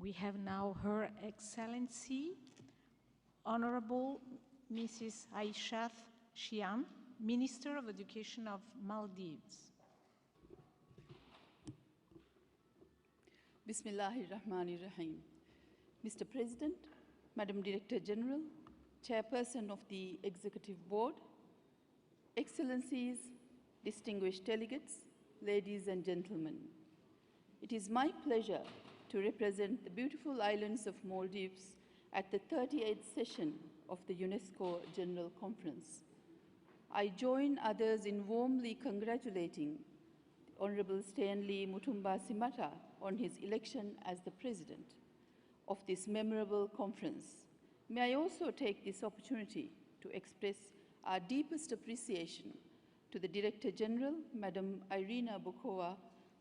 We have now Her Excellency, Honorable Mrs. Aishat Shian, Minister of Education of Maldives. Bismillahirrahmanirrahim. Mr. President, Madam Director General, Chairperson of the Executive Board, Excellencies, distinguished delegates, ladies and gentlemen. It is my pleasure to represent the beautiful islands of Maldives at the 38th session of the UNESCO General Conference. I join others in warmly congratulating Honorable Stanley Mutumba Simata on his election as the President of this memorable conference. May I also take this opportunity to express our deepest appreciation to the Director General, Madam Irina Bokova,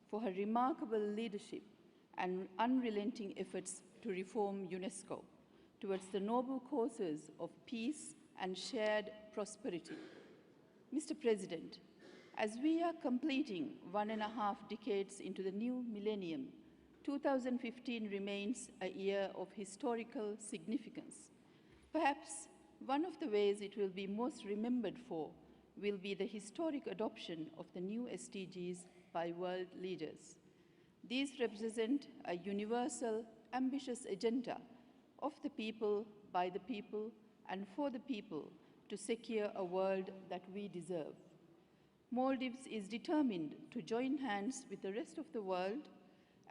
for her remarkable leadership and unrelenting efforts to reform UNESCO towards the noble causes of peace and shared prosperity. Mr. President, as we are completing 1.5 decades into the new millennium, 2015 remains a year of historical significance. Perhaps one of the ways it will be most remembered for will be the historic adoption of the new SDGs by world leaders. These represent a universal, ambitious agenda of the people, by the people, and for the people to secure a world that we deserve. Maldives is determined to join hands with the rest of the world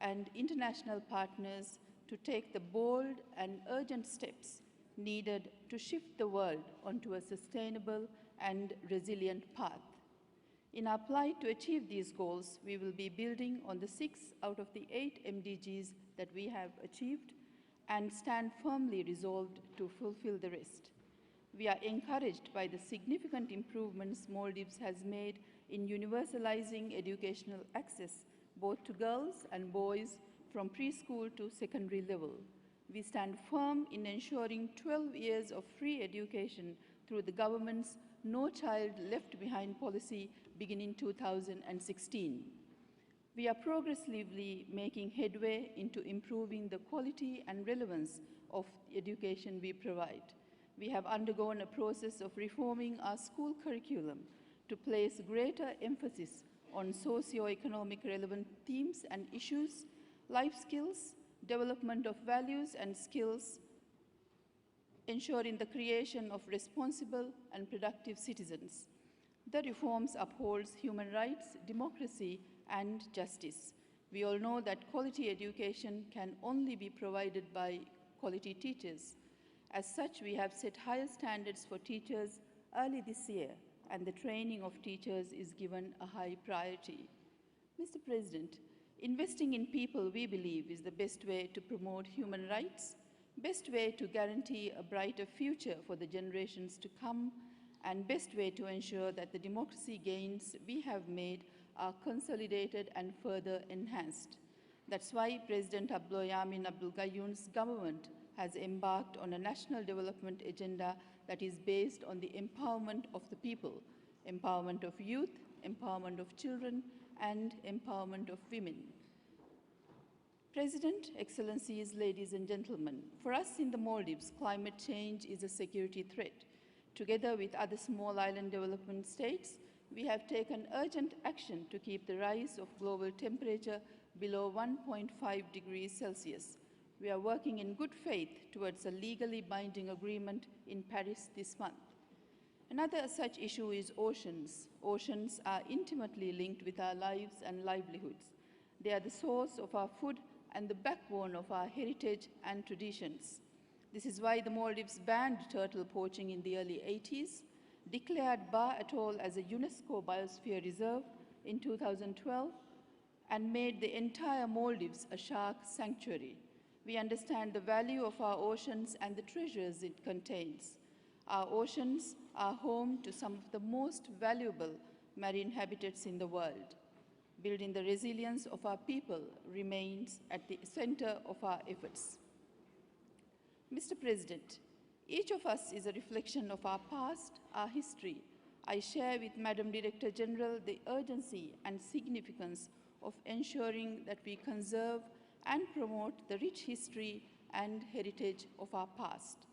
and international partners to take the bold and urgent steps needed to shift the world onto a sustainable and resilient path. In our plight to achieve these goals, we will be building on the 6 out of the 8 MDGs that we have achieved and stand firmly resolved to fulfill the rest. We are encouraged by the significant improvements Maldives has made in universalizing educational access both to girls and boys from preschool to secondary level. We stand firm in ensuring 12 years of free education through the government's No Child Left Behind policy beginning 2016. We are progressively making headway into improving the quality and relevance of the education we provide. We have undergone a process of reforming our school curriculum to place greater emphasis on socio-economic relevant themes and issues, life skills, development of values and skills, ensuring the creation of responsible and productive citizens. The reforms upholds human rights, democracy, and justice. We all know that quality education can only be provided by quality teachers. As such, we have set higher standards for teachers early this year, and the training of teachers is given a high priority. Mr. President, investing in people, we believe, is the best way to promote human rights, best way to guarantee a brighter future for the generations to come, and best way to ensure that the democracy gains we have made are consolidated and further enhanced. That's why President Abdul Yamin Abdul Gayoom's government has embarked on a national development agenda that is based on the empowerment of the people, empowerment of youth, empowerment of children, and empowerment of women. President, Excellencies, ladies and gentlemen, for us in the Maldives, climate change is a security threat. Together with other small island development states, we have taken urgent action to keep the rise of global temperature below 1.5 degrees Celsius. We are working in good faith towards a legally binding agreement in Paris this month. Another such issue is oceans. Oceans are intimately linked with our lives and livelihoods. They are the source of our food and the backbone of our heritage and traditions. This is why the Maldives banned turtle poaching in the early 80s, declared Ba Atoll as a UNESCO Biosphere Reserve in 2012, and made the entire Maldives a shark sanctuary. We understand the value of our oceans and the treasures it contains. Our oceans are home to some of the most valuable marine habitats in the world. Building the resilience of our people remains at the center of our efforts. Mr. President, each of us is a reflection of our past, our history. I share with Madam Director General the urgency and significance of ensuring that we conserve and promote the rich history and heritage of our past.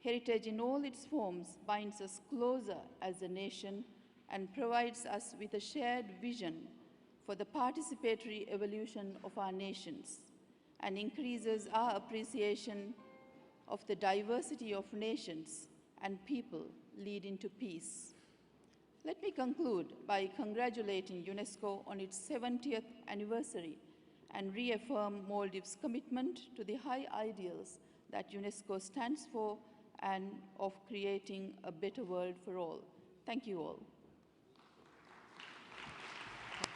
Heritage in all its forms binds us closer as a nation and provides us with a shared vision for the participatory evolution of our nations and increases our appreciation of the diversity of nations and people leading to peace. Let me conclude by congratulating UNESCO on its 70th anniversary and reaffirm Maldives' commitment to the high ideals that UNESCO stands for and of creating a better world for all. Thank you all.